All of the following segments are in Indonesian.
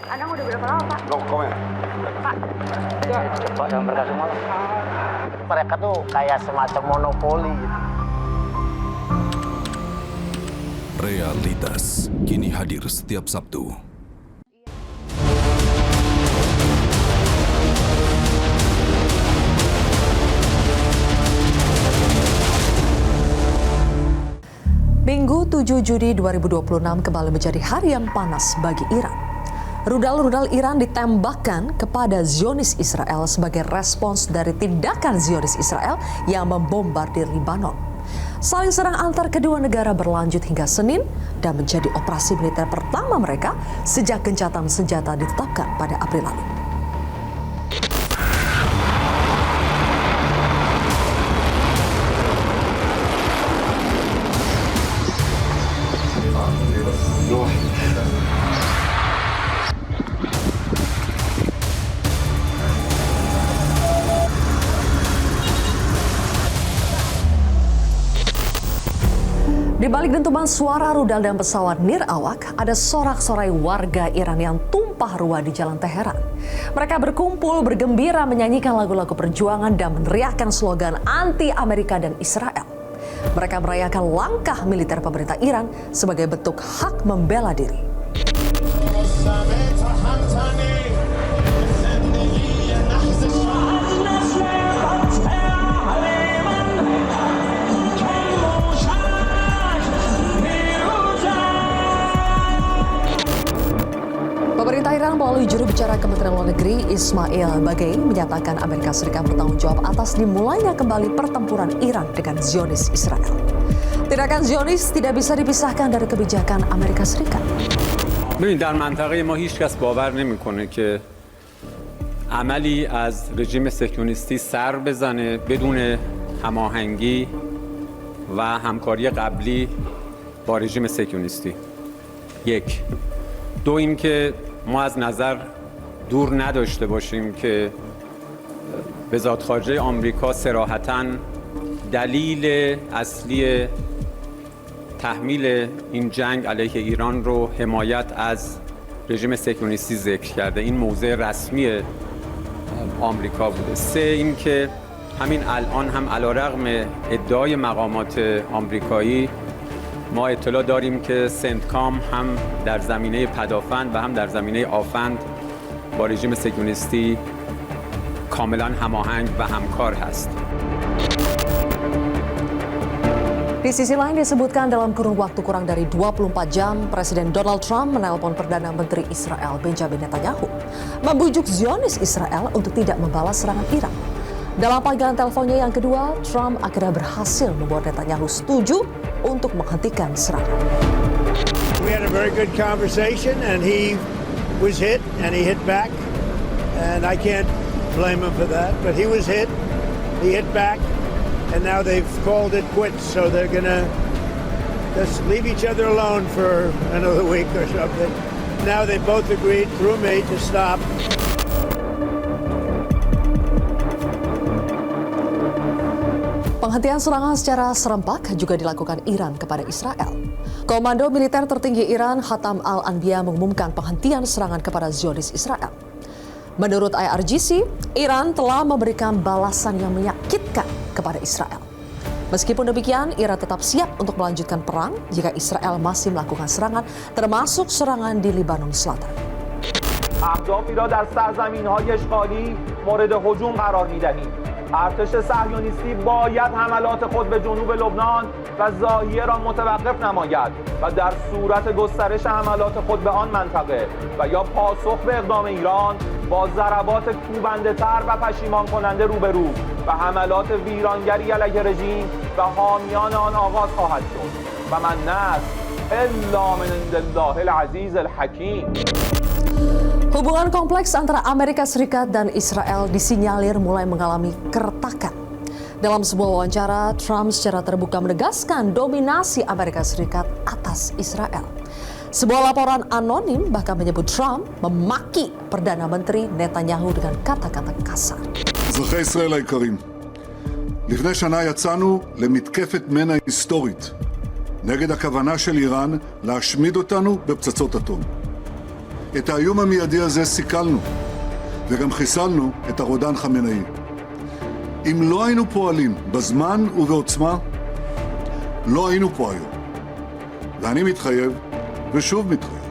Anang udah berapa lama, Pak? No comment. Pak. Pak, yang mereka semua. Mereka tuh kayak semacam monopoli gitu. Realitas kini hadir setiap Sabtu. Minggu 7 Juni 2026 kembali menjadi hari yang panas bagi Iran. Rudal-rudal Iran ditembakkan kepada Zionis Israel sebagai respons dari tindakan Zionis Israel yang membombardir Lebanon. Saling serang antar kedua negara berlanjut hingga Senin dan menjadi operasi militer pertama mereka sejak gencatan senjata ditetapkan pada April lalu. Di balik dentuman suara rudal dan pesawat nirawak, ada sorak-sorai warga Iran yang tumpah ruah di jalan Teheran. Mereka berkumpul, bergembira, menyanyikan lagu-lagu perjuangan dan meneriakkan slogan anti-Amerika dan Israel. Mereka merayakan langkah militer pemerintah Iran sebagai bentuk hak membela diri. Pemerintah Iran melalui juru bicara Kementerian Luar Negeri Ismail Bagei menyatakan Amerika Serikat bertanggung jawab atas dimulainya kembali pertempuran Iran dengan Zionis Israel. Tindakan Zionis tidak bisa dipisahkan dari kebijakan Amerika Serikat. ببین در منطقه ما هیچ کس باور نمیکنه که عملی از رژیم صهیونیستی سر بزنه بدون هماهنگی و همکاری قبلی با رژیم صهیونیستی. یک. دو اینکه ما از نظر دور نداشته باشیم که وزارت خارجه آمریکا صراحتاً دلیل اصلی تحمیل این جنگ علیه ایران رو حمایت از رژیم صهیونیستی ذکر کرده. این موضع رسمی آمریکا بوده. سه اینکه همین الان هم علیرغم ادعای مقامات آمریکایی ما اطلاع داریم که سنتکام هم در زمینه پدافند و هم در زمینه آفند با رژیم صهیونیستی کاملا هماهنگ و همکار هست. Di sisi lain disebutkan dalam kurun waktu kurang dari 24 jam, Presiden Donald Trump menelpon Perdana Menteri Israel Benjamin Netanyahu, membujuk Zionis Israel untuk tidak membalas serangan Iran. Dalam panggilan teleponnya yang kedua, Trump akhirnya berhasil membuat Netanyahu setuju untuk menghentikan serangan. We had a very good conversation and he was hit and he hit back and I can't blame him for that, but he was hit, he hit back and now they've called it quits, so they're gonna just leave each other alone for another week or something. Now they both agreed through me to stop. Penghentian serangan secara serempak juga dilakukan Iran kepada Israel. Komando militer tertinggi Iran, Hatam al-Anbiya, mengumumkan penghentian serangan kepada Zionis Israel. Menurut IRGC, Iran telah memberikan balasan yang menyakitkan kepada Israel. Meskipun demikian, Iran tetap siap untuk melanjutkan perang jika Israel masih melakukan serangan, termasuk serangan di Lebanon Selatan. اهدافی را در سرزمین‌های اشغالی مورد هجوم قرار می‌دهیم. ارتش صهیونیستی باید حملات خود به جنوب لبنان و ضاحیه را متوقف نماید و در صورت گسترش حملات خود به آن منطقه و یا پاسخ به اقدام ایران با ضربات کوبنده‌تر و پشیمان کننده روبرو و حملات ویرانگری علیه رژیم و حامیان آن آغاز خواهد شد و من نه الا من عند الله العزیز الحکیم. Hubungan kompleks antara Amerika Serikat dan Israel disinyalir mulai mengalami keretakan. Dalam sebuah wawancara, Trump secara terbuka menegaskan dominasi Amerika Serikat atas Israel. Sebuah laporan anonim bahkan menyebut Trump memaki Perdana Menteri Netanyahu dengan kata-kata kasar. אזרחי ישראל היקרים, לפני שנה יצאנו למתקפת מנע היסטורית נגד הכוונה של איראן להשמיד אותנו בפצצות אטום. את האיום המיידי הזה סיכלנו, וגם חיסלנו את הרודן חמינאי. אם לא היינו פועלים בזמן ובעוצמה, לא היינו פה היום. ואני מתחייב, ושוב מתחייב,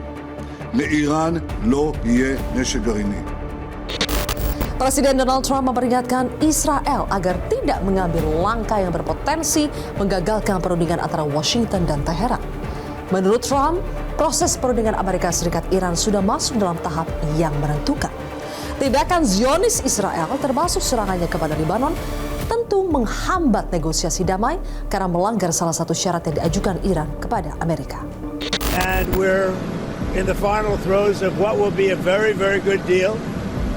לאיראן לא יהיה נשק גרעיני. Presiden Donald Trump memperingatkan Israel agar tidak mengambil langkah yang berpotensi menggagalkan perundingan antara Washington dan Teheran. Menurut Trump, proses perundingan Amerika Serikat Iran sudah masuk dalam tahap yang menentukan. Tindakan Zionis Israel termasuk serangannya kepada Lebanon tentu menghambat negosiasi damai karena melanggar salah satu syarat yang diajukan Iran kepada Amerika. And we're in the final throes of what will be a very, very good deal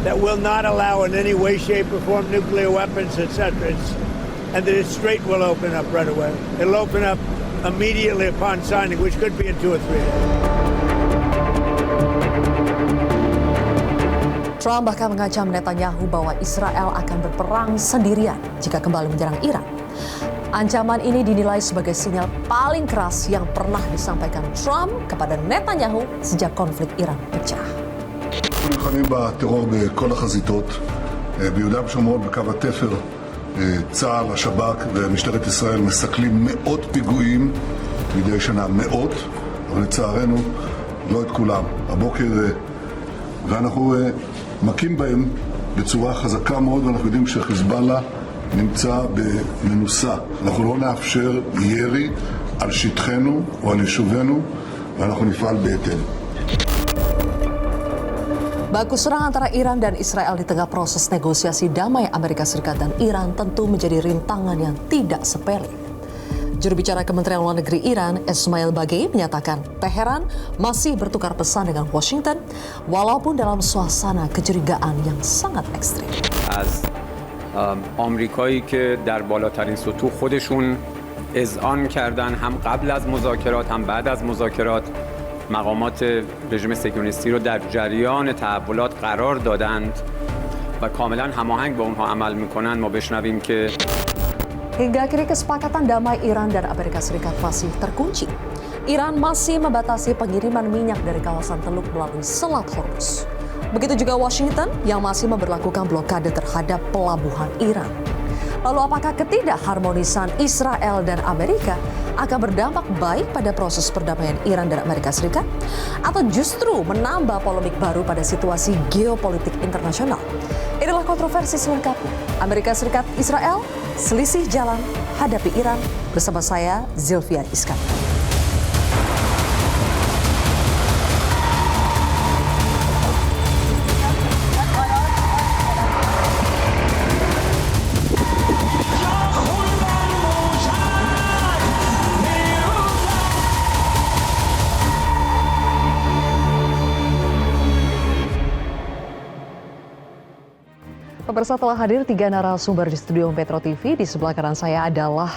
that will not allow in any way, shape, or form nuclear weapons, etc. And that it straight will open up right away. It'll open up immediately upon signing, which could be in 2 or 3 days. Trump bahkan mengancam Netanyahu bahwa Israel akan berperang sendirian jika kembali menyerang Iran. Ancaman ini dinilai sebagai sinyal paling keras yang pernah disampaikan Trump kepada Netanyahu sejak konflik Iran pecah. אנחנו נלחמים בטרור בכל החזיתות, ביהודה ושומרון, בקו התפר, צה"ל, השב"כ ומשטרת ישראל מסכלים מאות פיגועים מדי שנה, מאות, אבל לצערנו לא את כולם. הבוקר, ואנחנו מכים בהם בצורה חזקה מאוד, ואנחנו יודעים שחיזבאללה נמצא במנוסה. אנחנו לא נאפשר ירי על שטחנו או על יישובינו, ואנחנו נפעל בהתאם. Baku serang antara Iran dan Israel di tengah proses negosiasi damai Amerika Serikat dan Iran tentu menjadi rintangan yang tidak sepele. Juru bicara Kementerian Luar Negeri Iran, Ismail Bagei, menyatakan Teheran masih bertukar pesan dengan Washington walaupun dalam suasana kecurigaan yang sangat ekstrim. از آمریکایی که در بالاترین سطوح خودشون اذعان کردن، هم قبل از مذاکرات هم بعد از مذاکرات مقامات رژیم صهیونیستی رو در جریان تحولات قرار دادند و کاملا هماهنگ با اونها عمل میکنن. ما بشنویم که Hingga kini kesepakatan damai Iran dan Amerika Serikat masih terkunci. Iran masih membatasi pengiriman minyak dari kawasan Teluk melalui Selat Hormuz. Begitu juga Washington yang masih memberlakukan blokade terhadap pelabuhan Iran. Lalu apakah ketidakharmonisan Israel dan Amerika akan berdampak baik pada proses perdamaian Iran dan Amerika Serikat? Atau justru menambah polemik baru pada situasi geopolitik internasional? Inilah kontroversi selengkapnya. Amerika Serikat Israel, selisih jalan hadapi Iran, bersama saya Zilvia Iskandar. Pemirsa, telah hadir 3 narasumber di studio Metro TV. Di sebelah kanan saya adalah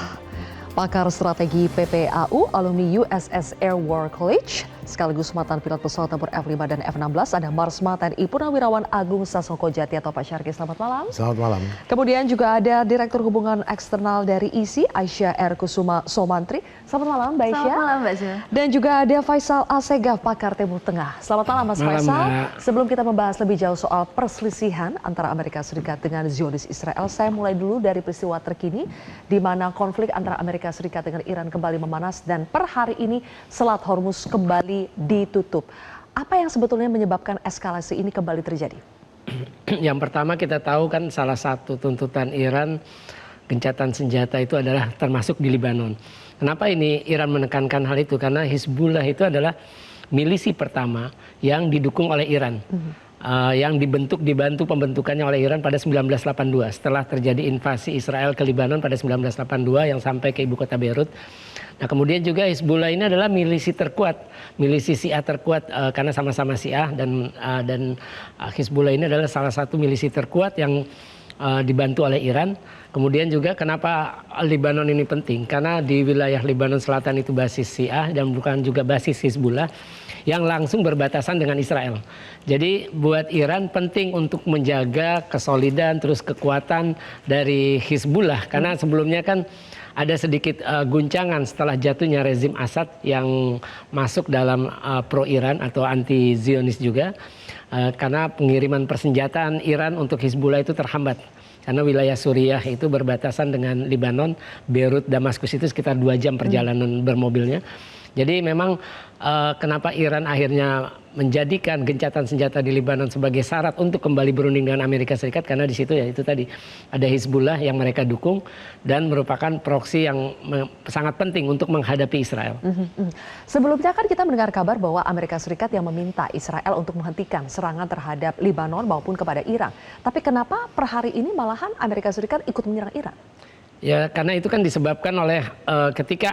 pakar strategi PPAU, alumni USS Air War College, sekaligus mantan pilot pesawat tempur F-5 dan F-16. Ada Marsma TNI Purnawirawan Agung Sasongko Jati atau Pak Syarki. Selamat malam. Selamat malam. Kemudian juga ada Direktur Hubungan Eksternal dari ISI, Aisyah R. Kusuma Somantri. Selamat malam, Mbak Aisyah. Selamat malam, Mbak Zul. Dan juga ada Faisal Asegaf, pakar Timur Tengah. Selamat malam, Mas Faisal. Sebelum kita membahas lebih jauh soal perselisihan antara Amerika Serikat dengan Zionis Israel, saya mulai dulu dari peristiwa terkini di mana konflik antara Amerika Serikat dengan Iran kembali memanas dan per hari ini Selat Hormuz kembali ditutup. Apa yang sebetulnya menyebabkan eskalasi ini kembali terjadi? Yang pertama kita tahu kan salah satu tuntutan Iran gencatan senjata itu adalah termasuk di Lebanon. Kenapa ini Iran menekankan hal itu? Karena Hizbullah itu adalah milisi pertama yang didukung oleh Iran. Yang dibantu pembentukannya oleh Iran pada 1982 setelah terjadi invasi Israel ke Lebanon pada 1982 yang sampai ke ibu kota Beirut. Nah, kemudian juga Hizbullah ini adalah milisi terkuat, milisi Syiah terkuat karena sama-sama Syiah dan Hizbullah ini adalah salah satu milisi terkuat yang dibantu oleh Iran. Kemudian juga kenapa Lebanon ini penting? Karena di wilayah Lebanon Selatan itu basis Syiah dan bukan juga basis Hizbullah yang langsung berbatasan dengan Israel. Jadi buat Iran penting untuk menjaga kesolidan terus kekuatan dari Hizbullah. Karena sebelumnya kan ada sedikit guncangan setelah jatuhnya rezim Assad yang masuk dalam pro-Iran atau anti-Zionis juga. Karena pengiriman persenjataan Iran untuk Hizbullah itu terhambat. Karena wilayah Suriah itu berbatasan dengan Lebanon, Beirut, Damaskus itu sekitar 2 jam perjalanan bermobilnya. Jadi memang kenapa Iran akhirnya menjadikan gencatan senjata di Lebanon sebagai syarat untuk kembali berunding dengan Amerika Serikat, karena di situ ya itu tadi ada Hizbullah yang mereka dukung dan merupakan proksi yang sangat penting untuk menghadapi Israel. Sebelumnya kan kita mendengar kabar bahwa Amerika Serikat yang meminta Israel untuk menghentikan serangan terhadap Lebanon maupun kepada Iran. Tapi kenapa per hari ini malahan Amerika Serikat ikut menyerang Iran? Ya karena itu kan disebabkan oleh ketika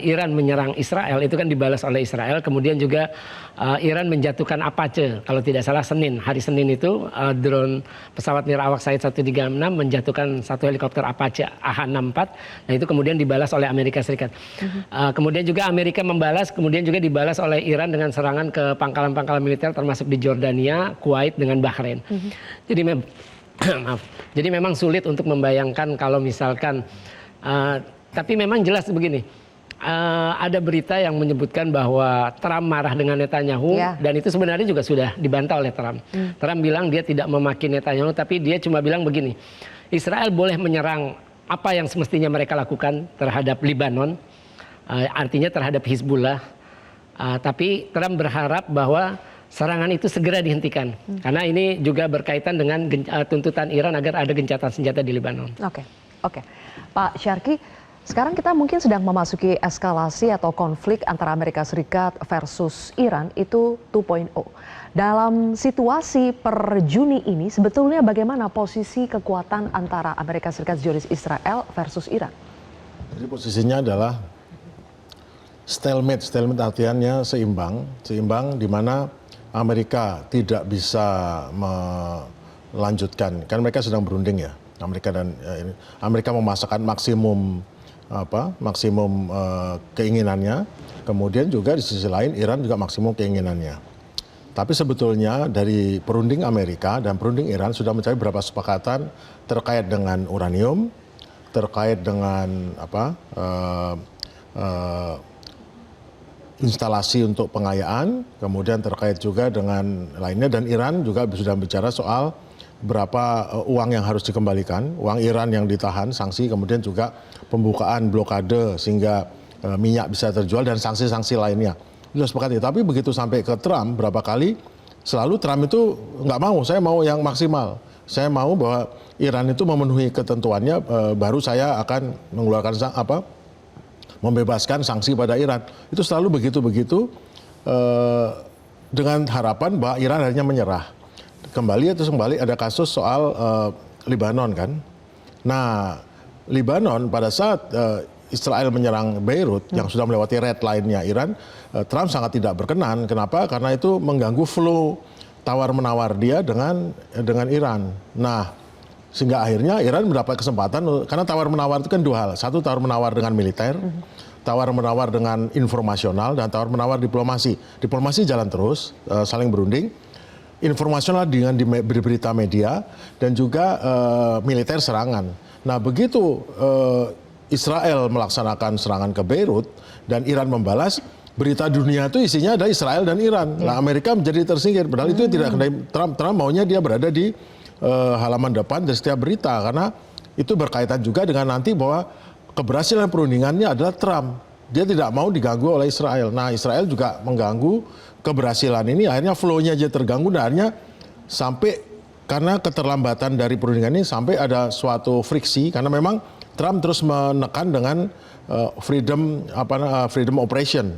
Iran menyerang Israel itu kan dibalas oleh Israel, kemudian juga Iran menjatuhkan Apache kalau tidak salah hari Senin itu drone pesawat nirawak Said 136 menjatuhkan satu helikopter Apache AH-64, nah itu kemudian dibalas oleh Amerika Serikat. Kemudian juga Amerika membalas, kemudian juga dibalas oleh Iran dengan serangan ke pangkalan-pangkalan militer termasuk di Jordania, Kuwait dengan Bahrain. Jadi maaf. Jadi memang sulit untuk membayangkan kalau misalkan, tapi memang jelas begini, ada berita yang menyebutkan bahwa Trump marah dengan Netanyahu dan itu sebenarnya juga sudah dibantah oleh Trump. Trump bilang dia tidak memaki Netanyahu, tapi dia cuma bilang begini, Israel boleh menyerang apa yang semestinya mereka lakukan terhadap Lebanon, artinya terhadap Hizbullah, tapi Trump berharap bahwa serangan itu segera dihentikan. Karena ini juga berkaitan dengan tuntutan Iran agar ada gencatan senjata di Lebanon. Oke. Pak Syarki, sekarang kita mungkin sedang memasuki eskalasi atau konflik antara Amerika Serikat versus Iran itu 2.0. Dalam situasi per Juni ini sebetulnya bagaimana posisi kekuatan antara Amerika Serikat Zionis Israel versus Iran? Jadi posisinya adalah stalemate artiannya seimbang di mana Amerika tidak bisa melanjutkan, kan mereka sedang berunding ya, Amerika memasakkan maksimum keinginannya, kemudian juga di sisi lain Iran juga maksimum keinginannya. Tapi sebetulnya dari perunding Amerika dan perunding Iran sudah mencapai beberapa kesepakatan terkait dengan uranium, terkait dengan instalasi untuk pengayaan, kemudian terkait juga dengan lainnya, dan Iran juga sudah bicara soal berapa uang yang harus dikembalikan, uang Iran yang ditahan, sanksi, kemudian juga pembukaan blokade sehingga minyak bisa terjual dan sanksi-sanksi lainnya. Sudah sepakat. Tapi begitu sampai ke Trump berapa kali, selalu Trump itu nggak mau, saya mau yang maksimal. Saya mau bahwa Iran itu memenuhi ketentuannya, baru saya akan mengeluarkan membebaskan sanksi pada Iran. Itu selalu begitu-begitu dengan harapan bahwa Iran akhirnya menyerah. Kembali ada kasus soal Lebanon kan. Nah, Lebanon pada saat Israel menyerang Beirut yang sudah melewati red line-nya Iran, Trump sangat tidak berkenan. Kenapa? Karena itu mengganggu flow tawar-menawar dia dengan Iran. Nah, sehingga akhirnya Iran mendapat kesempatan, karena tawar-menawar itu kan dua hal. Satu, tawar-menawar dengan militer, tawar-menawar dengan informasional, dan tawar-menawar diplomasi. Diplomasi jalan terus, saling berunding. Informasional dengan berita media, dan juga militer serangan. Nah begitu Israel melaksanakan serangan ke Beirut, dan Iran membalas, berita dunia itu isinya ada Israel dan Iran. Nah Amerika menjadi tersingkir, padahal itu tidak kendali Trump. Trump maunya dia berada di halaman depan dari setiap berita, karena itu berkaitan juga dengan nanti bahwa keberhasilan perundingannya adalah Trump. Dia tidak mau diganggu oleh Israel. Nah, Israel juga mengganggu keberhasilan ini, akhirnya flow-nya aja terganggu, dan akhirnya sampai karena keterlambatan dari perundingan ini sampai ada suatu friksi, karena memang Trump terus menekan dengan freedom operation,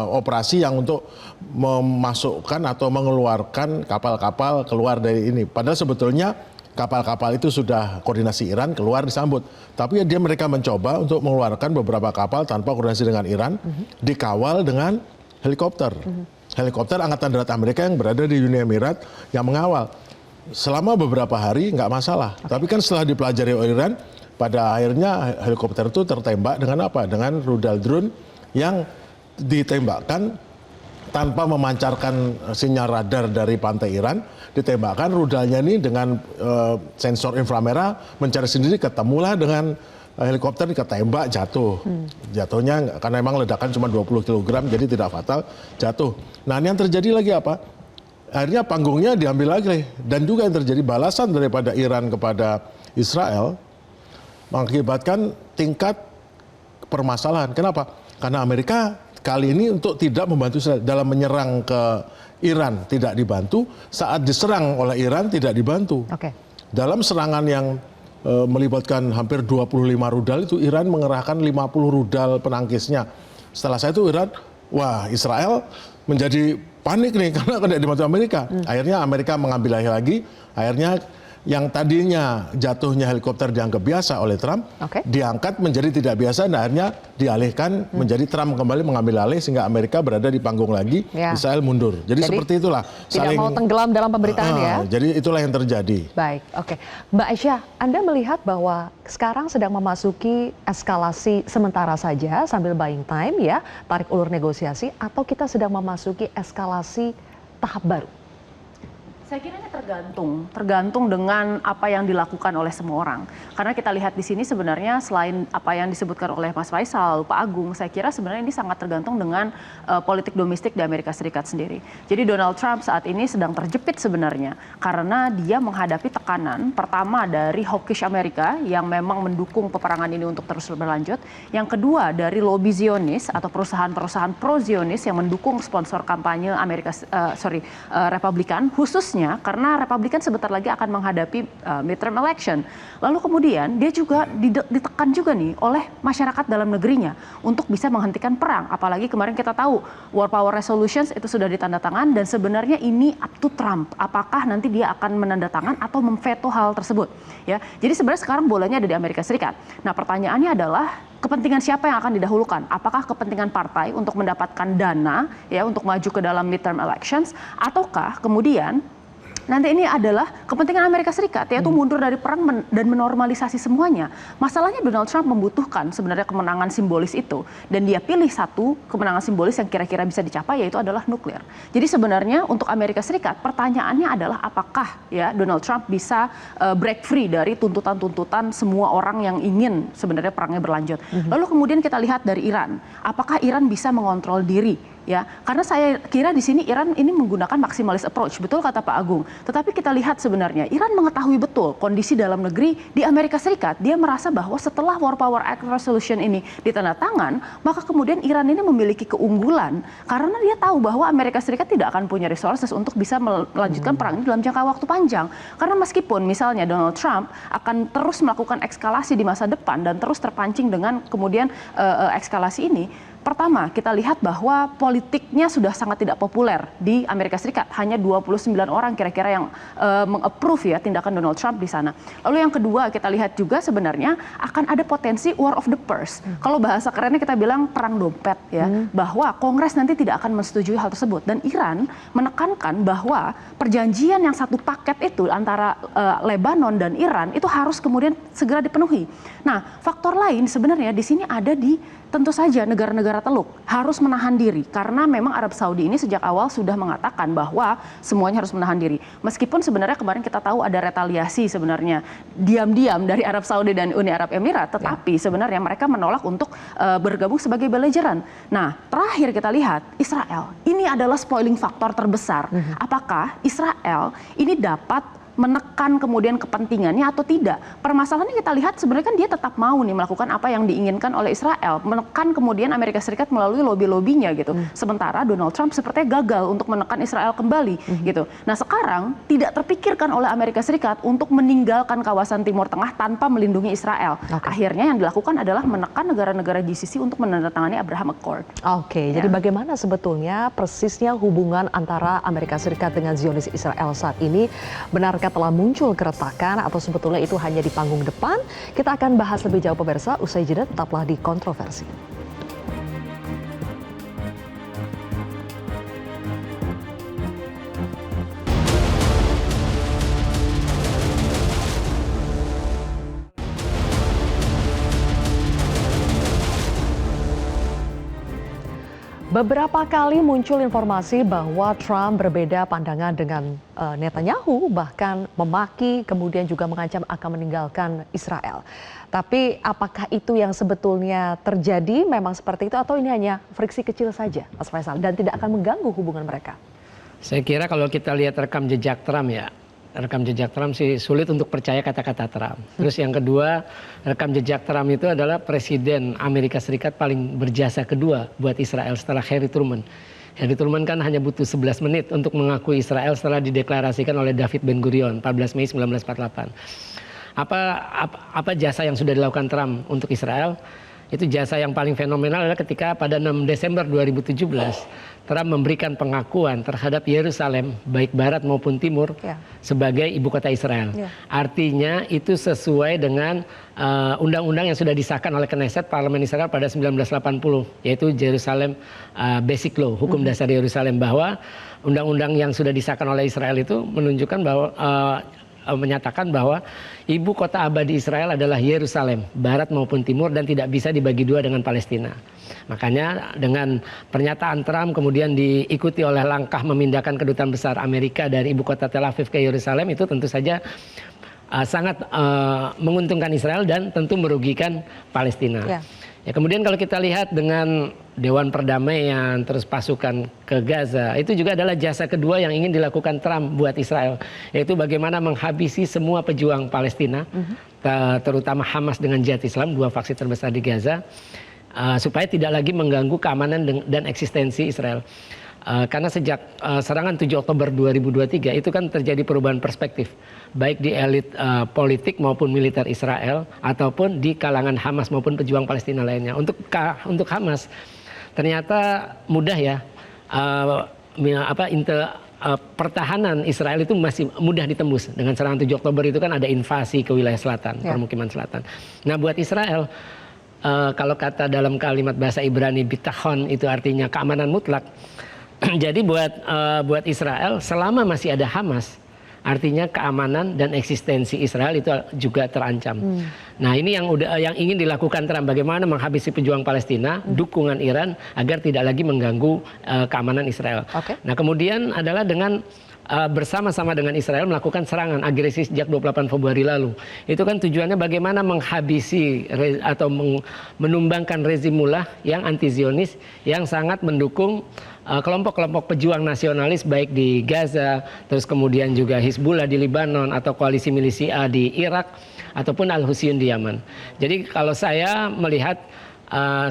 operasi yang untuk memasukkan atau mengeluarkan kapal-kapal keluar dari ini. Padahal sebetulnya kapal-kapal itu sudah koordinasi Iran keluar disambut. Tapi mereka mencoba untuk mengeluarkan beberapa kapal tanpa koordinasi dengan Iran, dikawal dengan helikopter. Helikopter Angkatan Darat Amerika yang berada di Uni Emirat yang mengawal. selama beberapa hari nggak masalah. Tapi kan setelah dipelajari oleh Iran, pada akhirnya helikopter itu tertembak dengan apa? Dengan rudal drone yang ditembakkan tanpa memancarkan sinyal radar dari pantai Iran, ditembakkan rudalnya ini dengan sensor inframerah mencari sendiri, ketemulah dengan helikopter, ketembak, jatuh. Jatuhnya karena memang ledakan cuma 20 kg jadi tidak fatal, jatuh. Nah, ini yang terjadi lagi apa? Akhirnya panggungnya diambil lagi, dan juga yang terjadi balasan daripada Iran kepada Israel mengakibatkan tingkat permasalahan. Kenapa? Karena Amerika kali ini untuk tidak membantu Israel dalam menyerang ke Iran tidak dibantu, saat diserang oleh Iran tidak dibantu. Dalam serangan yang melibatkan hampir 25 rudal itu, Iran mengerahkan 50 rudal penangkisnya. Setelah saya itu Iran, wah, Israel menjadi panik nih karena tidak dibantu Amerika. Akhirnya Amerika mengambil alih lagi, akhirnya yang tadinya jatuhnya helikopter dianggap biasa oleh Trump, diangkat menjadi tidak biasa, dan akhirnya dialihkan menjadi Trump kembali mengambil alih, sehingga Amerika berada di panggung lagi, Israel mundur. Jadi seperti itulah. Tidak mau tenggelam dalam pemberitaan ya. Jadi itulah yang terjadi. Baik, oke. Mbak Aisyah, Anda melihat bahwa sekarang sedang memasuki eskalasi sementara saja sambil buying time ya, tarik ulur negosiasi, atau kita sedang memasuki eskalasi tahap baru? Saya kira ini tergantung dengan apa yang dilakukan oleh semua orang. Karena kita lihat di sini sebenarnya selain apa yang disebutkan oleh Mas Faisal, Pak Agung, saya kira sebenarnya ini sangat tergantung dengan politik domestik di Amerika Serikat sendiri. Jadi Donald Trump saat ini sedang terjepit sebenarnya karena dia menghadapi tekanan pertama dari hawkish Amerika yang memang mendukung peperangan ini untuk terus berlanjut. Yang kedua dari lobby Zionis atau perusahaan-perusahaan pro-Zionis yang mendukung sponsor kampanye Republikan, khusus karena Republikan sebentar lagi akan menghadapi midterm election. Lalu kemudian dia juga ditekan juga nih oleh masyarakat dalam negerinya untuk bisa menghentikan perang. Apalagi kemarin kita tahu War Power Resolutions itu sudah ditandatangan, dan sebenarnya ini up to Trump. Apakah nanti dia akan menandatangan atau memveto hal tersebut? Ya, jadi sebenarnya sekarang bolanya ada di Amerika Serikat. Nah, pertanyaannya adalah kepentingan siapa yang akan didahulukan? Apakah kepentingan partai untuk mendapatkan dana ya untuk maju ke dalam midterm elections, ataukah kemudian nanti ini adalah kepentingan Amerika Serikat, yaitu mundur dari perang dan menormalisasi semuanya. Masalahnya Donald Trump membutuhkan sebenarnya kemenangan simbolis itu, dan dia pilih satu kemenangan simbolis yang kira-kira bisa dicapai, yaitu adalah nuklir. Jadi sebenarnya untuk Amerika Serikat pertanyaannya adalah apakah ya Donald Trump bisa break free dari tuntutan-tuntutan semua orang yang ingin sebenarnya perangnya berlanjut. Lalu kemudian kita lihat dari Iran, apakah Iran bisa mengontrol diri? Ya, karena saya kira di sini Iran ini menggunakan maximalist approach, betul kata Pak Agung. Tetapi kita lihat sebenarnya Iran mengetahui betul kondisi dalam negeri di Amerika Serikat. Dia merasa bahwa setelah War Power Act Resolution ini ditandatangan, maka kemudian Iran ini memiliki keunggulan karena dia tahu bahwa Amerika Serikat tidak akan punya resources untuk bisa melanjutkan perang ini dalam jangka waktu panjang. Karena meskipun misalnya Donald Trump akan terus melakukan eskalasi di masa depan dan terus terpancing dengan kemudian eskalasi ini, pertama, kita lihat bahwa politiknya sudah sangat tidak populer di Amerika Serikat. Hanya 29 orang kira-kira yang meng-approve ya tindakan Donald Trump di sana. Lalu yang kedua, kita lihat juga sebenarnya akan ada potensi war of the purse. Kalau bahasa kerennya kita bilang perang dompet ya, bahwa Kongres nanti tidak akan menyetujui hal tersebut. Dan Iran menekankan bahwa perjanjian yang satu paket itu antara Lebanon dan Iran itu harus kemudian segera dipenuhi. Nah, faktor lain sebenarnya di sini ada di tentu saja negara-negara Teluk harus menahan diri karena memang Arab Saudi ini sejak awal sudah mengatakan bahwa semuanya harus menahan diri. Meskipun sebenarnya kemarin kita tahu ada retaliasi sebenarnya diam-diam dari Arab Saudi dan Uni Arab Emirat, tetapi sebenarnya mereka menolak untuk bergabung sebagai belligerent. Nah, terakhir kita lihat Israel. Ini adalah spoiling faktor terbesar. Apakah Israel ini dapat menekan kemudian kepentingannya atau tidak? Permasalahannya kita lihat sebenarnya kan dia tetap mau nih melakukan apa yang diinginkan oleh Israel, menekan kemudian Amerika Serikat melalui lobby-lobbynya gitu. Sementara Donald Trump sepertinya gagal untuk menekan Israel kembali gitu. Nah, sekarang tidak terpikirkan oleh Amerika Serikat untuk meninggalkan kawasan Timur Tengah tanpa melindungi Israel. Akhirnya yang dilakukan adalah menekan negara-negara GCC untuk menandatangani Abraham Accord. Jadi bagaimana sebetulnya persisnya hubungan antara Amerika Serikat dengan Zionis Israel saat ini? Benarkah telah muncul keretakan atau sebetulnya itu hanya di panggung depan? Kita akan bahas lebih jauh pemirsa, usai jeda tetaplah di Kontroversi. Beberapa kali muncul informasi bahwa Trump berbeda pandangan dengan Netanyahu, bahkan memaki, kemudian juga mengancam akan meninggalkan Israel. Tapi apakah itu yang sebetulnya terjadi memang seperti itu atau ini hanya friksi kecil saja, Mas Faisal, dan tidak akan mengganggu hubungan mereka? Saya kira kalau kita lihat rekam jejak Trump ya, rekam jejak Trump sih sulit untuk percaya kata-kata Trump. Terus yang kedua, rekam jejak Trump itu adalah presiden Amerika Serikat paling berjasa kedua buat Israel setelah Harry Truman. Harry Truman kan hanya butuh 11 menit untuk mengakui Israel setelah dideklarasikan oleh David Ben-Gurion 14 Mei 1948. Apa jasa yang sudah dilakukan Trump untuk Israel? Itu jasa yang paling fenomenal adalah ketika pada 6 Desember 2017 Trump memberikan pengakuan terhadap Yerusalem baik barat maupun timur sebagai ibu kota Israel. Artinya itu sesuai dengan undang-undang yang sudah disahkan oleh Knesset Parlemen Israel pada 1980, yaitu Jerusalem Basic Law, hukum dasar Yerusalem, bahwa undang-undang yang sudah disahkan oleh Israel itu menunjukkan bahwa menyatakan bahwa ibu kota abadi Israel adalah Yerusalem, barat maupun timur, dan tidak bisa dibagi dua dengan Palestina. Makanya dengan pernyataan Trump kemudian diikuti oleh langkah memindahkan kedutaan besar Amerika dari ibu kota Tel Aviv ke Yerusalem, itu tentu saja sangat menguntungkan Israel dan tentu merugikan Palestina. Ya, kemudian kalau kita lihat dengan Dewan Perdamaian, terus pasukan ke Gaza, itu juga adalah jasa kedua yang ingin dilakukan Trump buat Israel, yaitu bagaimana menghabisi semua pejuang Palestina, terutama Hamas dengan Jihad Islam, dua faksi terbesar di Gaza, supaya tidak lagi mengganggu keamanan dan eksistensi Israel. Karena sejak serangan 7 Oktober 2023 itu kan terjadi perubahan perspektif, baik di elit politik maupun militer Israel ataupun di kalangan Hamas maupun pejuang Palestina lainnya. Untuk Hamas ternyata mudah ya, pertahanan Israel itu masih mudah ditembus. Dengan serangan 7 Oktober itu kan ada invasi ke wilayah selatan, permukiman selatan. Nah, buat Israel, kalau kata dalam kalimat bahasa Ibrani bitachon itu artinya keamanan mutlak. Jadi buat Israel selama masih ada Hamas, artinya keamanan dan eksistensi Israel itu juga terancam. Nah, ini yang ingin dilakukan Trump, bagaimana menghabisi pejuang Palestina, dukungan Iran agar tidak lagi mengganggu keamanan Israel. Nah, kemudian adalah dengan bersama-sama dengan Israel melakukan serangan agresif sejak 28 Februari lalu. Itu kan tujuannya bagaimana menghabisi atau menumbangkan rezim Mullah yang anti-Zionis, yang sangat mendukung kelompok-kelompok pejuang nasionalis baik di Gaza, terus kemudian juga Hizbullah di Lebanon, atau koalisi milisia di Irak, ataupun Al-Husyun di Yaman. Jadi kalau saya melihat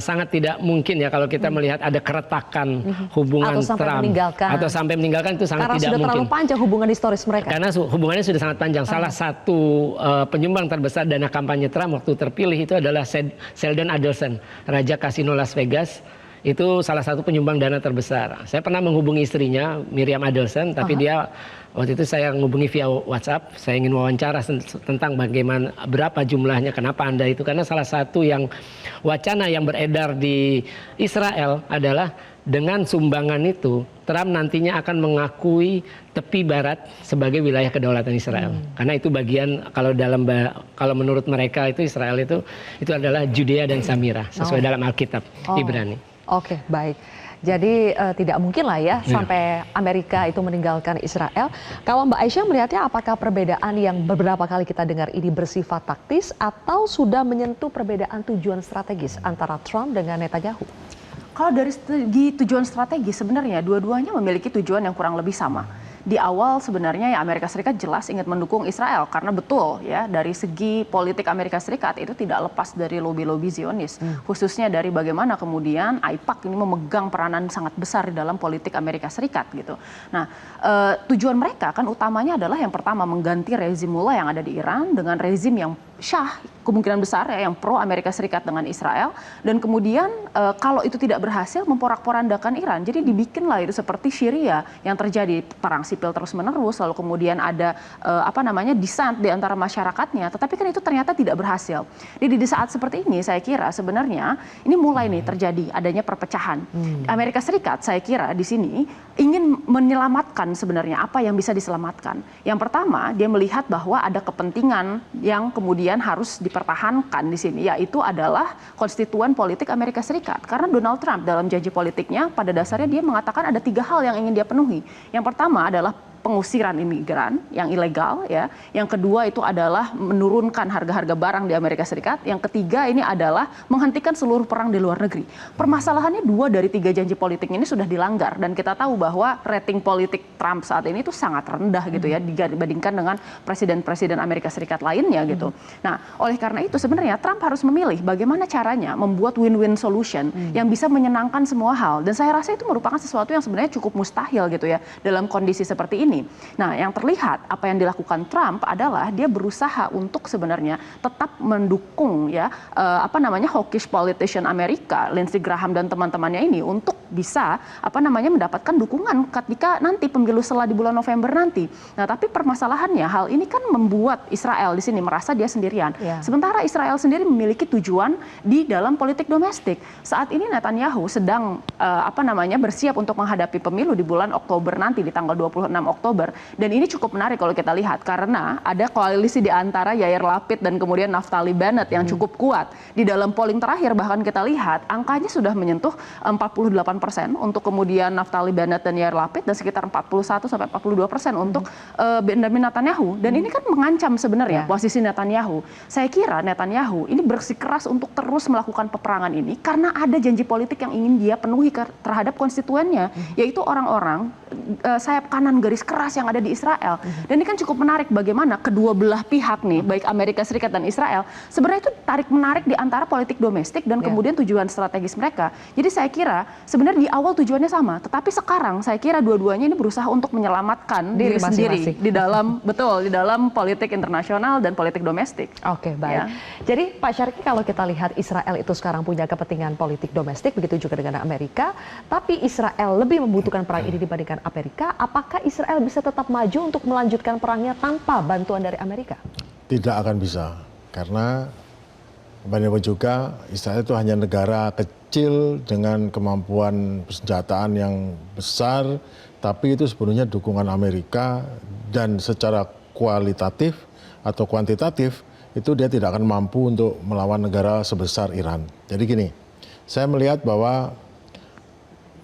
sangat tidak mungkin ya kalau kita melihat ada keretakan hubungan Trump atau sampai meninggalkan, itu sangat tidak mungkin. Karena sudah terlalu panjang hubungan historis mereka. Karena hubungannya sudah sangat panjang. Salah satu penyumbang terbesar dana kampanye Trump waktu terpilih itu adalah Sheldon Adelson, Raja Kasino Las Vegas. Itu salah satu penyumbang dana terbesar. Saya pernah menghubungi istrinya, Miriam Adelson, tapi dia waktu itu saya menghubungi via WhatsApp. Saya ingin wawancara tentang bagaimana, berapa jumlahnya, kenapa Anda itu. Karena salah satu yang wacana yang beredar di Israel adalah dengan sumbangan itu, Trump nantinya akan mengakui tepi barat sebagai wilayah kedaulatan Israel. Karena itu bagian, kalau menurut mereka itu Israel itu adalah Judea dan Samira, sesuai dalam Alkitab Ibrani. Oke, baik. Jadi tidak mungkin lah ya sampai Amerika itu meninggalkan Israel. Kalau Mbak Aisyah melihatnya, apakah perbedaan yang beberapa kali kita dengar ini bersifat taktis atau sudah menyentuh perbedaan tujuan strategis antara Trump dengan Netanyahu? Kalau dari segi tujuan strategis, sebenarnya dua-duanya memiliki tujuan yang kurang lebih sama. Di awal sebenarnya ya Amerika Serikat jelas ingin mendukung Israel, karena betul ya dari segi politik Amerika Serikat itu tidak lepas dari lobi-lobi Zionis, khususnya dari bagaimana kemudian AIPAC ini memegang peranan sangat besar di dalam politik Amerika Serikat gitu. Nah, tujuan mereka kan utamanya adalah yang pertama mengganti rezim Mullah yang ada di Iran dengan rezim yang Syah, kemungkinan besar ya, yang pro Amerika Serikat dengan Israel, dan kemudian kalau itu tidak berhasil memporak-porandakan Iran. Jadi dibikinlah itu seperti Syria yang terjadi perang sipil terus-menerus, lalu kemudian ada dissent di antara masyarakatnya, tetapi kan itu ternyata tidak berhasil. Jadi di saat seperti ini saya kira sebenarnya ini mulai nih terjadi adanya perpecahan. Amerika Serikat saya kira di sini ingin menyelamatkan sebenarnya apa yang bisa diselamatkan. Yang pertama, dia melihat bahwa ada kepentingan yang kemudian harus dipertahankan di sini, yaitu adalah konstituen politik Amerika Serikat. Karena Donald Trump dalam janji politiknya pada dasarnya dia mengatakan ada 3 hal yang ingin dia penuhi. Yang pertama adalah pengusiran imigran yang ilegal, ya. Yang kedua itu adalah menurunkan harga-harga barang di Amerika Serikat. Yang ketiga ini adalah menghentikan seluruh perang di luar negeri. Permasalahannya 2 dari 3 janji politik ini sudah dilanggar, dan kita tahu bahwa rating politik Trump saat ini itu sangat rendah gitu ya dibandingkan dengan presiden-presiden Amerika Serikat lainnya gitu. Nah, oleh karena itu sebenarnya Trump harus memilih bagaimana caranya membuat win-win solution yang bisa menyenangkan semua hal, dan saya rasa itu merupakan sesuatu yang sebenarnya cukup mustahil gitu ya dalam kondisi seperti ini. Nah, yang terlihat apa yang dilakukan Trump adalah dia berusaha untuk sebenarnya tetap mendukung ya hawkish politician Amerika, Lindsey Graham dan teman-temannya ini untuk bisa mendapatkan dukungan ketika nanti pemilu setelah di bulan November nanti. Nah, tapi permasalahannya hal ini kan membuat Israel di sini merasa dia sendirian. Sementara Israel sendiri memiliki tujuan di dalam politik domestik. Saat ini Netanyahu sedang bersiap untuk menghadapi pemilu di bulan Oktober nanti di tanggal 26 Oktober. Dan ini cukup menarik kalau kita lihat karena ada koalisi di antara Yair Lapid dan kemudian Naftali Bennett yang cukup kuat. Di dalam polling terakhir bahkan kita lihat angkanya sudah menyentuh 48% untuk kemudian Naftali Bennett dan Yair Lapid dan sekitar 41-42% untuk Benjamin Netanyahu. Dan ini kan mengancam sebenarnya posisi Netanyahu. Saya kira Netanyahu ini bersikeras untuk terus melakukan peperangan ini karena ada janji politik yang ingin dia penuhi terhadap konstituennya, yaitu orang-orang sayap kanan garis keras yang ada di Israel. Dan ini kan cukup menarik bagaimana kedua belah pihak nih, baik Amerika Serikat dan Israel, sebenarnya itu tarik-menarik di antara politik domestik dan kemudian tujuan strategis mereka. Jadi saya kira sebenarnya di awal tujuannya sama, tetapi sekarang saya kira dua-duanya ini berusaha untuk menyelamatkan diri sendiri di dalam di dalam politik internasional dan politik domestik. Oke, baik. Ya. Jadi Pak Syarki, kalau kita lihat Israel itu sekarang punya kepentingan politik domestik, begitu juga dengan Amerika, tapi Israel lebih membutuhkan perang ini dibandingkan Amerika. Apakah Israel bisa tetap maju untuk melanjutkan perangnya tanpa bantuan dari Amerika? Tidak akan bisa, karena bagaimanapun juga Israel itu hanya negara kecil dengan kemampuan persenjataan yang besar, tapi itu sebenarnya dukungan Amerika, dan secara kualitatif atau kuantitatif itu dia tidak akan mampu untuk melawan negara sebesar Iran. Jadi gini, saya melihat bahwa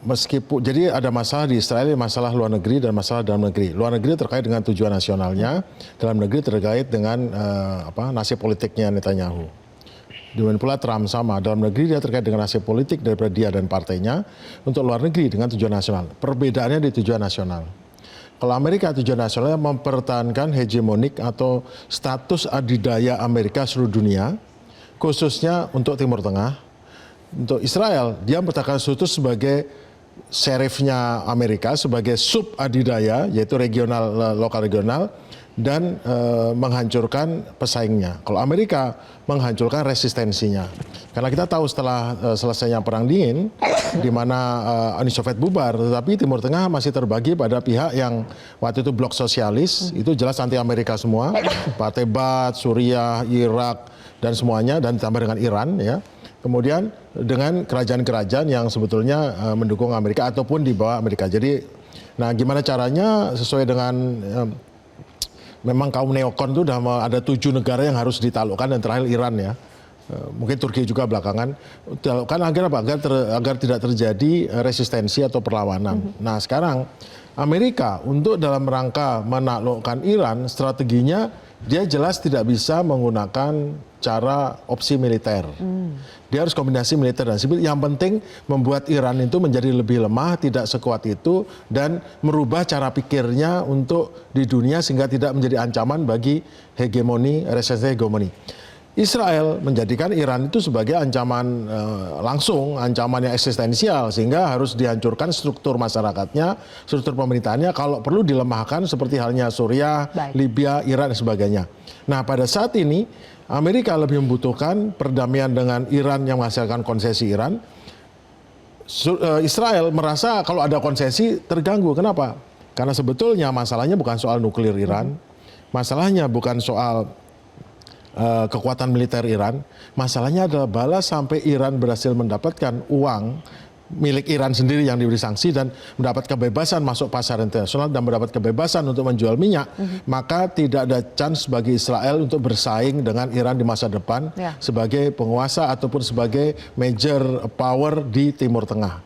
meskipun jadi ada masalah di Israel, masalah luar negeri dan masalah dalam negeri. Luar negeri terkait dengan tujuan nasionalnya, dalam negeri terkait dengan nasib politiknya Netanyahu. Demikian pula Trump sama, dalam negeri dia terkait dengan nasib politik daripada dia dan partainya, untuk luar negeri dengan tujuan nasional. Perbedaannya di tujuan nasional. Kalau Amerika tujuan nasionalnya mempertahankan hegemonik atau status adidaya Amerika seluruh dunia, khususnya untuk Timur Tengah. Untuk Israel, dia mempertahankan status sebagai serifnya Amerika, sebagai sub adidaya, yaitu regional, lokal regional, dan menghancurkan pesaingnya. Kalau Amerika menghancurkan resistensinya. Karena kita tahu setelah selesainya Perang Dingin, di mana Uni Soviet bubar, tetapi Timur Tengah masih terbagi pada pihak yang waktu itu blok sosialis, itu jelas anti Amerika semua, Partai Baath, Suriah, Irak, dan semuanya, dan ditambah dengan Iran, ya. Kemudian dengan kerajaan-kerajaan yang sebetulnya mendukung Amerika ataupun di bawah Amerika. Jadi, nah gimana caranya sesuai dengan memang kaum neokon itu sudah ada 7 negara yang harus ditaklukkan, dan terakhir Iran ya. Mungkin Turki juga belakangan. Kan agar apa? Agar tidak terjadi resistensi atau perlawanan. Nah sekarang Amerika untuk dalam rangka menaklukkan Iran, strateginya dia jelas tidak bisa menggunakan cara opsi militer. Dia harus kombinasi militer dan sipil. Yang penting membuat Iran itu menjadi lebih lemah, tidak sekuat itu, dan merubah cara pikirnya untuk di dunia sehingga tidak menjadi ancaman bagi hegemoni, resistensi hegemoni. Israel menjadikan Iran itu sebagai ancaman langsung, ancaman yang eksistensial, sehingga harus dihancurkan struktur masyarakatnya, struktur pemerintahannya, kalau perlu dilemahkan seperti halnya Suriah, Libya, Iran, dan sebagainya. Nah pada saat ini Amerika lebih membutuhkan perdamaian dengan Iran yang menghasilkan konsesi Iran. Israel merasa kalau ada konsesi terganggu. Kenapa? Karena sebetulnya masalahnya bukan soal nuklir Iran, masalahnya bukan soal kekuatan militer Iran, masalahnya adalah balas sampai Iran berhasil mendapatkan uang milik Iran sendiri yang diberi sanksi dan mendapat kebebasan masuk pasar internasional dan mendapat kebebasan untuk menjual minyak, maka tidak ada chance bagi Israel untuk bersaing dengan Iran di masa depan sebagai penguasa ataupun sebagai major power di Timur Tengah.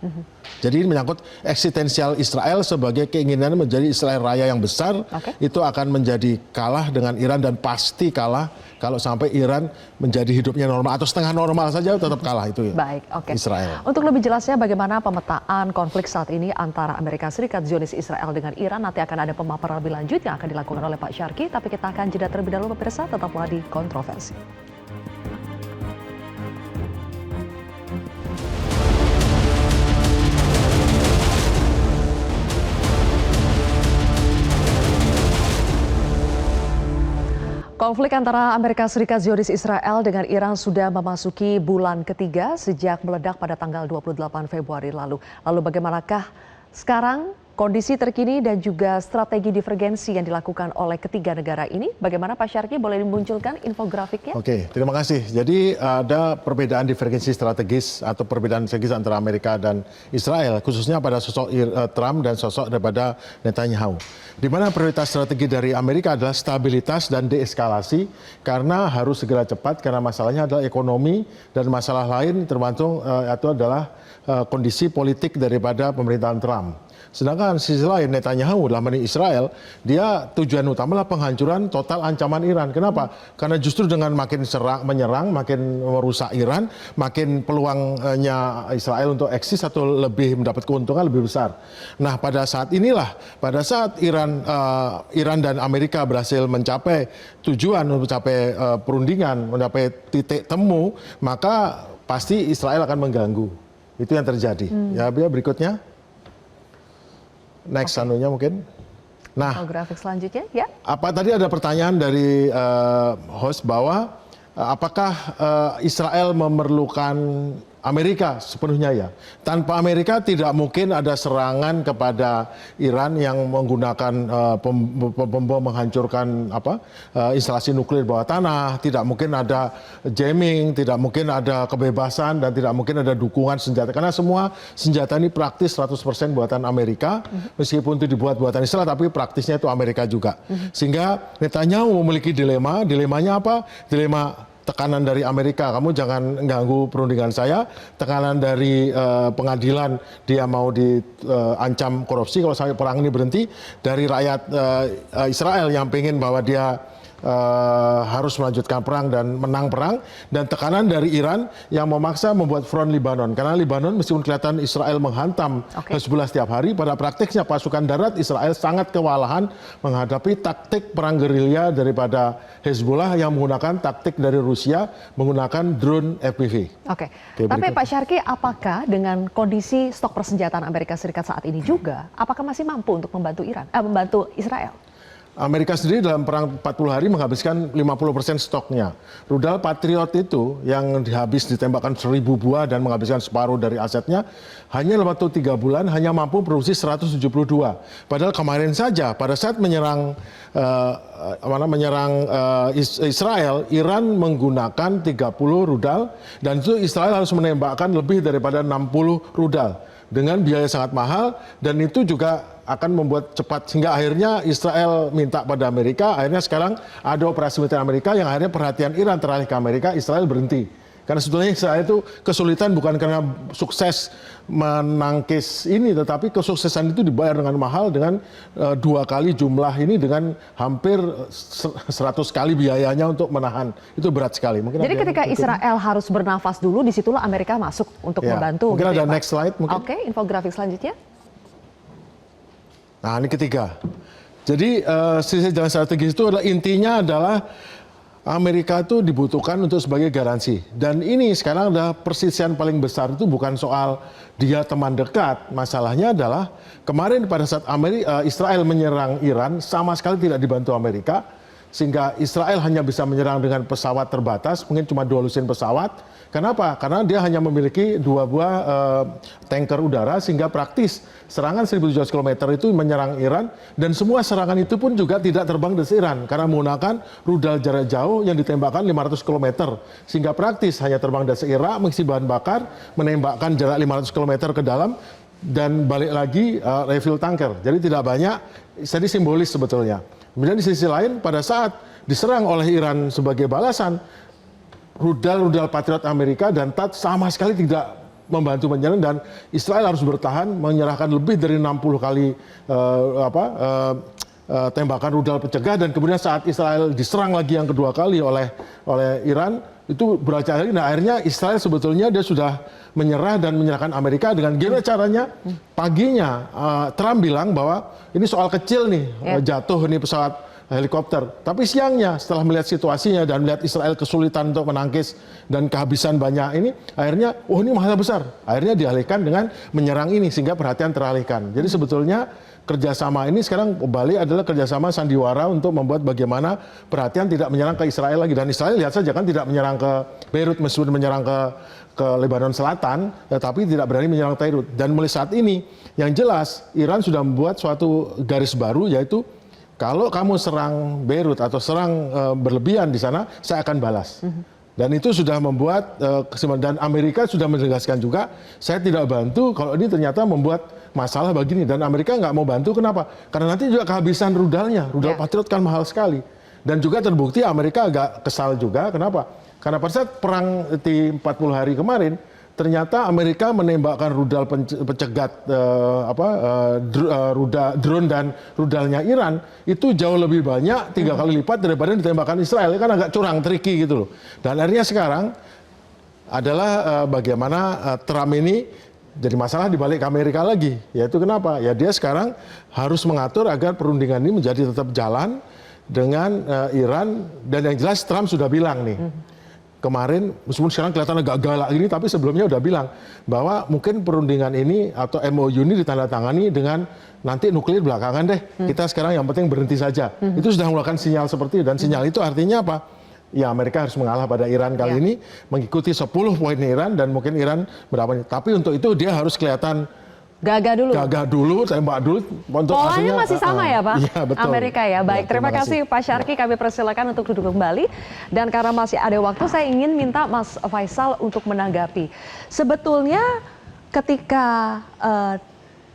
Jadi ini menyangkut eksistensial Israel sebagai keinginan menjadi Israel Raya yang besar, itu akan menjadi kalah dengan Iran dan pasti kalah kalau sampai Iran menjadi hidupnya normal atau setengah normal saja tetap kalah itu Israel. Untuk lebih jelasnya bagaimana pemetaan konflik saat ini antara Amerika Serikat, Zionis Israel dengan Iran, nanti akan ada pemaparan lebih lanjut yang akan dilakukan oleh Pak Syarki, tapi kita akan jeda terlebih dahulu pemirsa, tetaplah di Kontroversi. Konflik antara Amerika Serikat, Zionis Israel dengan Iran sudah memasuki bulan ketiga sejak meledak pada tanggal 28 Februari lalu. Lalu bagaimanakah sekarang kondisi terkini dan juga strategi divergensi yang dilakukan oleh ketiga negara ini? Bagaimana Pak Syarki, boleh dimunculkan infografiknya? Oke, terima kasih. Jadi ada perbedaan divergensi strategis atau perbedaan strategis antara Amerika dan Israel, khususnya pada sosok Trump dan sosok daripada Netanyahu. Di mana prioritas strategi dari Amerika adalah stabilitas dan deeskalasi karena harus segera cepat karena masalahnya adalah ekonomi dan masalah lain tergantung itu adalah kondisi politik daripada pemerintahan Trump. Sedangkan sisi lain Netanyahu dalam hal Israel, dia tujuan utama adalah penghancuran total ancaman Iran. Kenapa? Karena justru dengan makin menyerang, makin merusak Iran, makin peluangnya Israel untuk eksis atau lebih mendapat keuntungan lebih besar. Nah, pada saat inilah, pada saat Iran dan Amerika berhasil mencapai tujuan, mencapai perundingan, mencapai titik temu, maka pasti Israel akan mengganggu. Itu yang terjadi. Ya, berikutnya. Next anunya mungkin. Nah, grafik selanjutnya ya. Apa tadi ada pertanyaan dari host bahwa apakah Israel memerlukan Amerika? Sepenuhnya ya. Tanpa Amerika tidak mungkin ada serangan kepada Iran yang menggunakan bom menghancurkan instalasi nuklir bawah tanah, tidak mungkin ada jamming, tidak mungkin ada kebebasan dan tidak mungkin ada dukungan senjata karena semua senjata ini praktis 100% buatan Amerika, meskipun itu dibuat buatan Israel tapi praktisnya itu Amerika juga. Sehingga Netanyahu memiliki dilemanya apa? Dilema tekanan dari Amerika, kamu jangan ganggu perundingan saya, tekanan dari pengadilan dia mau diancam korupsi kalau sampai perang ini berhenti, dari rakyat Israel yang pengen bahwa dia harus melanjutkan perang dan menang perang, dan tekanan dari Iran yang memaksa membuat front Libanon. Karena Libanon meskipun kelihatan Israel menghantam Hezbollah setiap hari, pada praktiknya pasukan darat Israel sangat kewalahan menghadapi taktik perang gerilya daripada Hezbollah yang menggunakan taktik dari Rusia menggunakan drone FPV. Oke, tapi Pak Syarki, apakah dengan kondisi stok persenjataan Amerika Serikat saat ini juga, apakah masih mampu untuk membantu Israel? Amerika sendiri dalam perang 40 hari menghabiskan 50% stoknya. Rudal Patriot itu yang habis ditembakkan 1000 buah dan menghabiskan separuh dari asetnya, hanya dalam waktu 3 bulan hanya mampu produksi 172. Padahal kemarin saja pada saat menyerang Israel, Iran menggunakan 30 rudal dan itu Israel harus menembakkan lebih daripada 60 rudal dengan biaya sangat mahal, dan itu juga akan membuat cepat sehingga akhirnya Israel minta pada Amerika, akhirnya sekarang ada operasi militer Amerika yang akhirnya perhatian Iran teralih ke Amerika, Israel berhenti. Karena sebetulnya Israel itu kesulitan bukan karena sukses menangkis ini, tetapi kesuksesan itu dibayar dengan mahal dengan 2 kali jumlah ini dengan hampir 100 kali biayanya untuk menahan. Itu berat sekali. Mungkin jadi ketika Israel harus bernafas dulu, disitulah Amerika masuk untuk membantu. Mungkin ada next slide. Oke, infografik selanjutnya. Nah, ini ketiga. Jadi sisi jalan strategis itu adalah intinya adalah Amerika itu dibutuhkan untuk sebagai garansi. Dan ini sekarang adalah persisian paling besar itu bukan soal dia teman dekat. Masalahnya adalah kemarin pada saat Israel menyerang Iran sama sekali tidak dibantu Amerika. sehingga Israel hanya bisa menyerang dengan pesawat terbatas, mungkin cuma 2 lusin pesawat. Kenapa? Karena dia hanya memiliki 2 buah tanker udara, sehingga praktis serangan 1.700 km itu menyerang Iran, dan semua serangan itu pun juga tidak terbang dari Iran karena menggunakan rudal jarak jauh yang ditembakkan 500 km, sehingga praktis hanya terbang dari Irak, mengisi bahan bakar, menembakkan jarak 500 km ke dalam, dan balik lagi refill tanker. Jadi tidak banyak, jadi simbolis sebetulnya. Kemudian di sisi lain, pada saat diserang oleh Iran sebagai balasan, rudal-rudal Patriot Amerika dan THAAD sama sekali tidak membantu menyerang, dan Israel harus bertahan menyerahkan lebih dari 60 kali tembakan rudal pencegah, dan kemudian saat Israel diserang lagi yang kedua kali oleh Iran, itu berarti nah akhirnya Israel sebetulnya dia sudah menyerah dan menyerahkan Amerika. Dengan gimana caranya? Paginya Trump bilang bahwa ini soal kecil nih, jatuh nih pesawat helikopter. Tapi siangnya setelah melihat situasinya dan melihat Israel kesulitan untuk menangkis dan kehabisan banyak ini, akhirnya ini masalah besar. Akhirnya dialihkan dengan menyerang ini, sehingga perhatian teralihkan. Jadi sebetulnya kerjasama ini sekarang kembali adalah kerjasama sandiwara untuk membuat bagaimana perhatian tidak menyerang ke Israel lagi. Dan Israel lihat saja kan tidak menyerang ke Beirut, meskipun menyerang ke Lebanon Selatan, tapi tidak berani menyerang Beirut. Dan mulai saat ini yang jelas Iran sudah membuat suatu garis baru, yaitu kalau kamu serang Beirut atau serang berlebihan di sana, saya akan balas. Dan itu sudah membuat kesimpulan, dan Amerika sudah menegaskan juga, saya tidak bantu kalau ini ternyata membuat masalah begini. Dan Amerika nggak mau bantu, kenapa? Karena nanti juga kehabisan rudalnya, rudal Patriot kan mahal sekali. Dan juga terbukti Amerika agak kesal juga, kenapa? Karena pada saat perang di 40 hari kemarin, ternyata Amerika menembakkan rudal pencegat drone dan rudalnya Iran itu jauh lebih banyak, 3 kali lipat daripada ditembakkan Israel. Kan agak curang, tricky gitu loh. Dan akhirnya sekarang adalah bagaimana Trump ini jadi masalah di balik Amerika lagi. Yaitu kenapa? Ya dia sekarang harus mengatur agar perundingan ini menjadi tetap jalan dengan Iran. Dan yang jelas Trump sudah bilang nih, kemarin, meskipun sekarang kelihatan agak galak gini, tapi sebelumnya udah bilang bahwa mungkin perundingan ini atau MOU ini ditandatangani dengan nanti nuklir belakangan deh. Kita sekarang yang penting berhenti saja. Itu sudah mengeluarkan sinyal seperti itu. Dan sinyal itu artinya apa? Ya Amerika harus mengalah pada Iran kali ini, mengikuti 10 poin Iran, dan mungkin Iran berapa. Tapi untuk itu dia harus kelihatan gagah dulu, tembak dulu. Polanya masih sama ya Pak? Iya, betul. Amerika ya. Baik, terima kasih Pak Syarki. Kami persilakan untuk duduk kembali. Dan karena masih ada waktu, saya ingin minta Mas Faisal untuk menanggapi. Sebetulnya ketika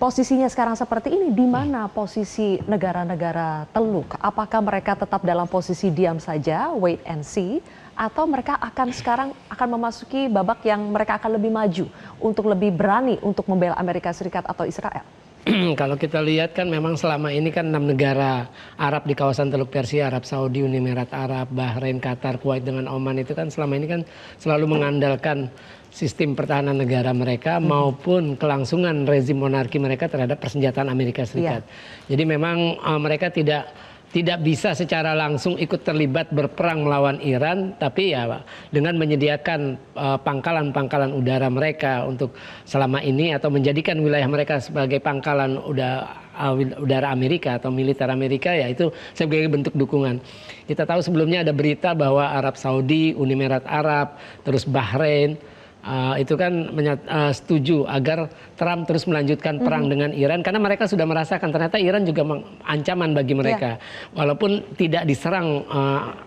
posisinya sekarang seperti ini, di mana posisi negara-negara Teluk? Apakah mereka tetap dalam posisi diam saja, wait and see? Atau mereka sekarang akan memasuki babak yang mereka akan lebih maju untuk lebih berani untuk membela Amerika Serikat atau Israel? Kalau kita lihat kan memang selama ini kan 6 negara Arab di kawasan Teluk Persia, Arab Saudi, Uni Emirat Arab, Bahrain, Qatar, Kuwait dengan Oman itu kan selama ini kan selalu mengandalkan sistem pertahanan negara mereka maupun kelangsungan rezim monarki mereka terhadap persenjataan Amerika Serikat. Jadi memang mereka tidak bisa secara langsung ikut terlibat berperang melawan Iran, tapi ya dengan menyediakan pangkalan-pangkalan udara mereka untuk selama ini, atau menjadikan wilayah mereka sebagai pangkalan udara Amerika atau militer Amerika, ya itu sebagai bentuk dukungan. Kita tahu sebelumnya ada berita bahwa Arab Saudi, Uni Emirat Arab, terus Bahrain, itu kan setuju agar Trump terus melanjutkan perang dengan Iran, karena mereka sudah merasakan ternyata Iran juga ancaman bagi mereka. Walaupun tidak diserang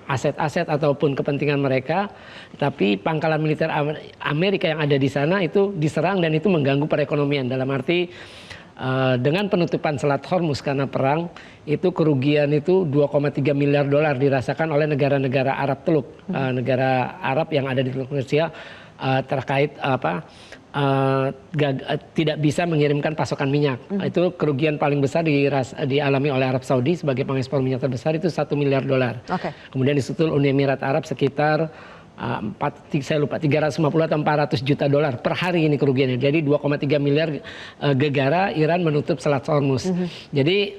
aset-aset ataupun kepentingan mereka, tapi pangkalan militer Amerika yang ada di sana itu diserang, dan itu mengganggu perekonomian. Dalam arti dengan penutupan Selat Hormuz karena perang, itu kerugian itu 2,3 miliar dolar dirasakan oleh negara-negara Arab Teluk, negara Arab yang ada di Teluk Persia, terkait tidak bisa mengirimkan pasokan minyak. Itu kerugian paling besar dialami oleh Arab Saudi sebagai pengekspor minyak terbesar, itu 1 miliar dolar. Kemudian disusul Uni Emirat Arab sekitar 350 atau 400 juta dolar per hari ini kerugiannya. Jadi 2,3 miliar gegara Iran menutup Selat Hormuz. Jadi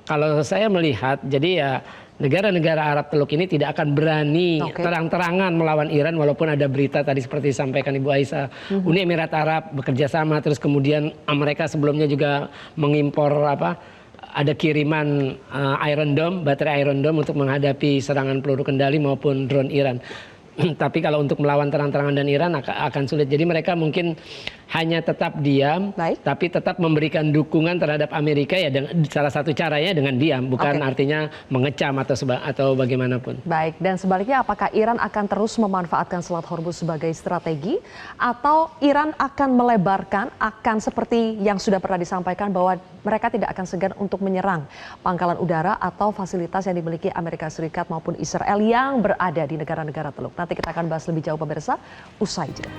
kalau saya melihat, jadi ya negara-negara Arab Teluk ini tidak akan berani terang-terangan melawan Iran, walaupun ada berita tadi seperti disampaikan Ibu Aisyah, Uni Emirat Arab bekerja sama, terus kemudian mereka sebelumnya juga mengimpor ada kiriman Iron Dome, baterai Iron Dome untuk menghadapi serangan peluru kendali maupun drone Iran. Tapi kalau untuk melawan terang-terangan dan Iran akan sulit. Jadi mereka mungkin hanya tetap diam, tapi tetap memberikan dukungan terhadap Amerika ya. Salah satu caranya dengan diam, bukan artinya mengecam atau bagaimanapun. Baik, dan sebaliknya apakah Iran akan terus memanfaatkan Selat Hormuz sebagai strategi atau Iran akan melebarkan, akan seperti yang sudah pernah disampaikan bahwa mereka tidak akan segan untuk menyerang pangkalan udara atau fasilitas yang dimiliki Amerika Serikat maupun Israel yang berada di negara-negara Teluk. Nanti kita akan bahas lebih jauh pemirsa, usai jeda.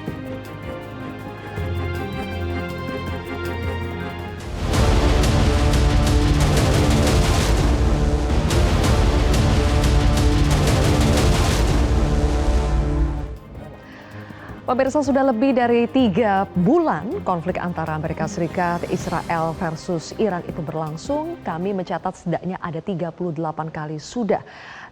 Pemirsa, sudah lebih dari 3 bulan konflik antara Amerika Serikat, Israel versus Iran itu berlangsung. Kami mencatat setidaknya ada 38 kali sudah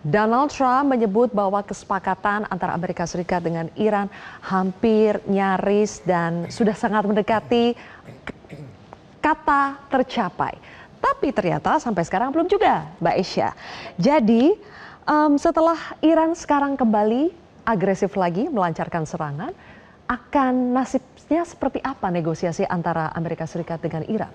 Donald Trump menyebut bahwa kesepakatan antara Amerika Serikat dengan Iran hampir nyaris dan sudah sangat mendekati kata tercapai. Tapi ternyata sampai sekarang belum juga, Mbak Esya. Jadi setelah Iran sekarang kembali agresif lagi melancarkan serangan, akan nasibnya seperti apa negosiasi antara Amerika Serikat dengan Iran?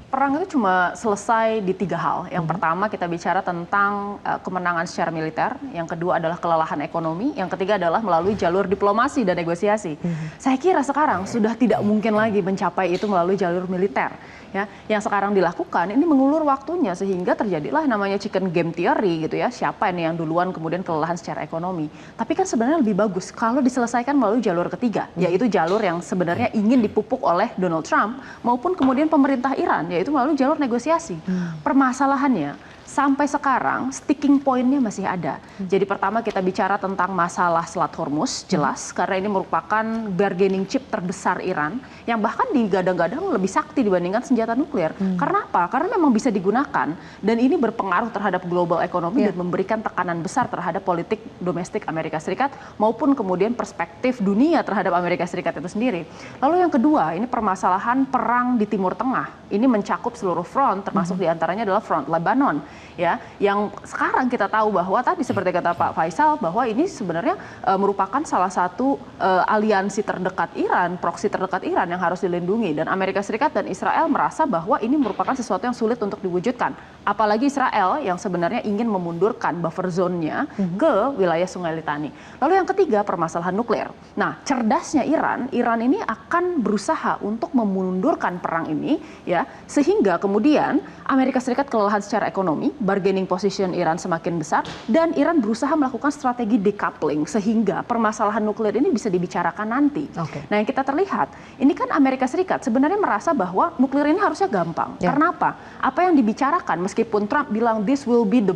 Perang itu cuma selesai di 3 hal. Yang pertama kita bicara tentang kemenangan secara militer, yang kedua adalah kelelahan ekonomi, yang ketiga adalah melalui jalur diplomasi dan negosiasi. Saya kira sekarang sudah tidak mungkin lagi mencapai itu melalui jalur militer. Ya, yang sekarang dilakukan ini mengulur waktunya sehingga terjadilah namanya chicken game theory gitu ya. Siapa ini yang duluan kemudian kelelahan secara ekonomi. Tapi kan sebenarnya lebih bagus kalau diselesaikan melalui jalur ketiga, yaitu jalur yang sebenarnya ingin dipupuk oleh Donald Trump maupun kemudian pemerintah Iran, yaitu melalui jalur negosiasi. Permasalahannya sampai sekarang sticking point-nya masih ada. Jadi pertama kita bicara tentang masalah Selat Hormuz, jelas karena ini merupakan bargaining chip terbesar Iran yang bahkan digadang-gadang lebih sakti dibandingkan senjata nuklir. Karena apa? Karena memang bisa digunakan dan ini berpengaruh terhadap global ekonomi dan memberikan tekanan besar terhadap politik domestik Amerika Serikat maupun kemudian perspektif dunia terhadap Amerika Serikat itu sendiri. Lalu yang kedua, ini permasalahan perang di Timur Tengah. Ini mencakup seluruh front, termasuk diantaranya adalah front Lebanon. Ya, yang sekarang kita tahu bahwa tadi seperti kata Pak Faisal bahwa ini sebenarnya merupakan salah satu aliansi terdekat Iran, proksi terdekat Iran yang harus dilindungi dan Amerika Serikat dan Israel merasa bahwa ini merupakan sesuatu yang sulit untuk diwujudkan. Apalagi Israel yang sebenarnya ingin memundurkan buffer zone-nya ke wilayah Sungai Litani. Lalu yang ketiga permasalahan nuklir. Nah, cerdasnya Iran ini akan berusaha untuk memundurkan perang ini ya sehingga kemudian Amerika Serikat kelelahan secara ekonomi, bargaining position Iran semakin besar dan Iran berusaha melakukan strategi decoupling sehingga permasalahan nuklir ini bisa dibicarakan nanti. Nah, yang kita terlihat ini kan Amerika Serikat sebenarnya merasa bahwa nuklir ini harusnya gampang. Karena apa? Apa yang dibicarakan meskipun Trump bilang this will be the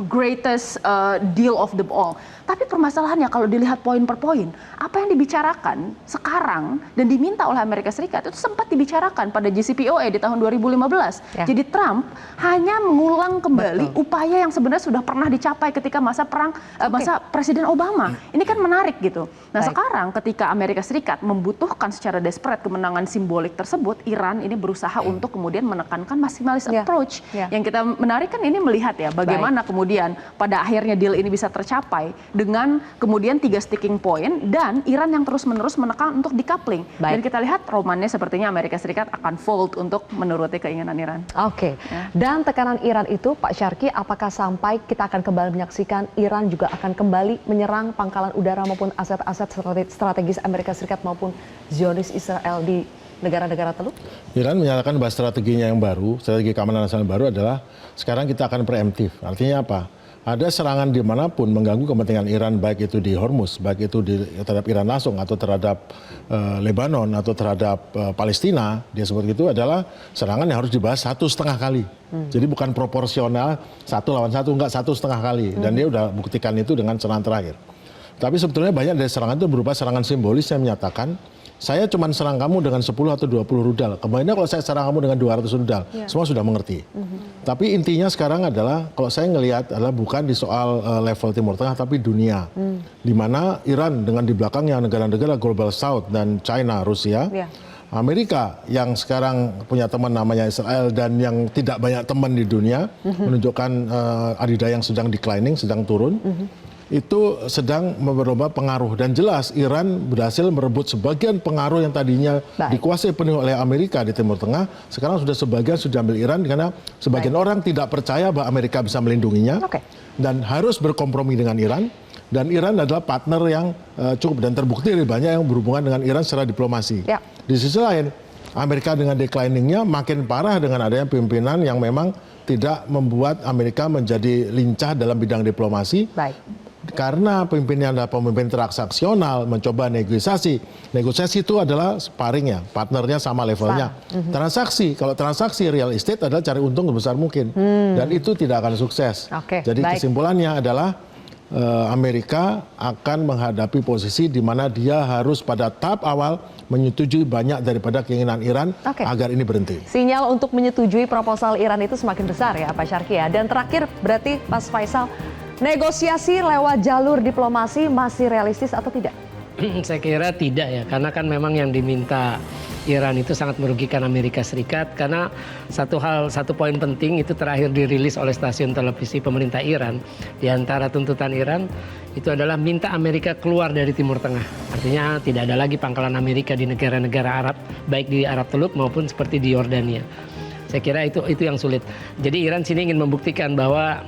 greatest deal of them all. Tapi permasalahannya kalau dilihat poin per poin, apa yang dibicarakan sekarang dan diminta oleh Amerika Serikat itu sempat dibicarakan pada JCPOA di tahun 2015. Jadi Trump hanya mengulang kembali upaya yang sebenarnya sudah pernah dicapai ketika masa perang masa Presiden Obama. Ini kan menarik gitu. Nah, sekarang ketika Amerika Serikat membutuhkan secara desperate kemenangan simbolik tersebut, Iran ini berusaha untuk kemudian menekankan maximalist approach. Yang kita menarik kan ini melihat ya bagaimana kemudian pada akhirnya deal ini bisa tercapai dengan kemudian 3 sticking point dan Iran yang terus-menerus menekan untuk decoupling. Dan kita lihat romannya sepertinya Amerika Serikat akan fold untuk menuruti keinginan Iran. Dan tekanan Iran itu Pak Syarki, apakah sampai kita akan kembali menyaksikan Iran juga akan kembali menyerang pangkalan udara maupun aset-aset strategis Amerika Serikat maupun Zionis Israel di negara-negara Teluk? Iran menyatakan bahwa strateginya yang baru, strategi keamanan nasional baru adalah sekarang kita akan preemptif. Artinya apa? Ada serangan dimanapun mengganggu kepentingan Iran, baik itu di Hormuz, baik itu terhadap Iran langsung atau terhadap Lebanon atau terhadap Palestina, dia sebut itu adalah serangan yang harus dibahas 1,5 kali. Jadi bukan proporsional 1 lawan 1, enggak 1,5 kali. Dan dia udah buktikan itu dengan serangan terakhir. Tapi sebetulnya banyak dari serangan itu berupa serangan simbolis yang menyatakan saya cuma serang kamu dengan 10 atau 20 rudal. Kemarinnya kalau saya serang kamu dengan 200 rudal, semua sudah mengerti. Tapi intinya sekarang adalah, kalau saya ngelihat adalah bukan di soal level Timur Tengah, tapi dunia. Di mana Iran dengan di belakangnya negara-negara Global South dan China, Rusia, Amerika yang sekarang punya teman namanya Israel dan yang tidak banyak teman di dunia, menunjukkan adidaya yang sedang declining, sedang turun, itu sedang berlomba pengaruh. Dan jelas Iran berhasil merebut sebagian pengaruh yang tadinya dikuasai penuh oleh Amerika di Timur Tengah, sekarang sudah sebagian sudah ambil Iran karena sebagian orang tidak percaya bahwa Amerika bisa melindunginya dan harus berkompromi dengan Iran. Dan Iran adalah partner yang cukup dan terbukti banyak yang berhubungan dengan Iran secara diplomasi. Di sisi lain, Amerika dengan decliningnya makin parah dengan adanya pimpinan yang memang tidak membuat Amerika menjadi lincah dalam bidang diplomasi. Karena pimpinnya adalah pemimpin transaksional, mencoba negosiasi. Negosiasi itu adalah sparring ya, partnernya sama levelnya. Transaksi, kalau transaksi real estate adalah cari untung sebesar mungkin. Dan itu tidak akan sukses. Jadi kesimpulannya adalah Amerika akan menghadapi posisi di mana dia harus pada tahap awal menyetujui banyak daripada keinginan Iran agar ini berhenti. Sinyal untuk menyetujui proposal Iran itu semakin besar ya Pak Syarki ya. Dan terakhir berarti Mas Faisal, negosiasi lewat jalur diplomasi masih realistis atau tidak? Saya kira tidak ya, karena kan memang yang diminta Iran itu sangat merugikan Amerika Serikat, karena satu poin penting itu terakhir dirilis oleh stasiun televisi pemerintah Iran, di antara tuntutan Iran itu adalah minta Amerika keluar dari Timur Tengah. Artinya tidak ada lagi pangkalan Amerika di negara-negara Arab, baik di Arab Teluk maupun seperti di Yordania. Saya kira itu yang sulit. Jadi Iran sini ingin membuktikan bahwa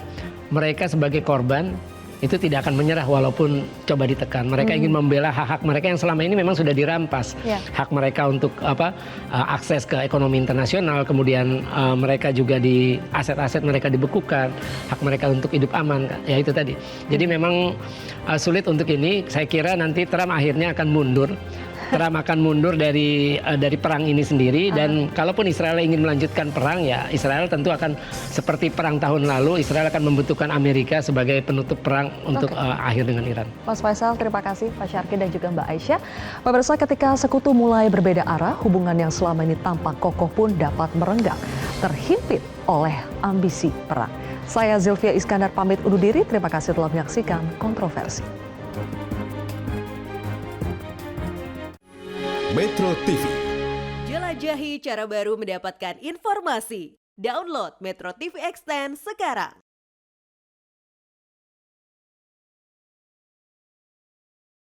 mereka sebagai korban itu tidak akan menyerah walaupun coba ditekan. Mereka ingin membela hak-hak mereka yang selama ini memang sudah dirampas. Hak mereka untuk akses ke ekonomi internasional, kemudian mereka juga aset-aset mereka dibekukan, hak mereka untuk hidup aman, ya itu tadi. Jadi memang sulit untuk ini. Saya kira nanti Trump akhirnya akan mundur. Trump akan mundur dari perang ini sendiri, dan kalaupun Israel ingin melanjutkan perang, ya Israel tentu akan seperti perang tahun lalu, Israel akan membutuhkan Amerika sebagai penutup perang untuk akhir dengan Iran. Mas Faisal, terima kasih Pak Syarki dan juga Mbak Aisyah. Pemirsa, ketika sekutu mulai berbeda arah, hubungan yang selama ini tampak kokoh pun dapat merenggang, terhimpit oleh ambisi perang. Saya Zilvia Iskandar pamit undur diri, terima kasih telah menyaksikan Kontroversi. Metro TV. Jelajahi cara baru mendapatkan informasi. Download Metro TV Extend sekarang.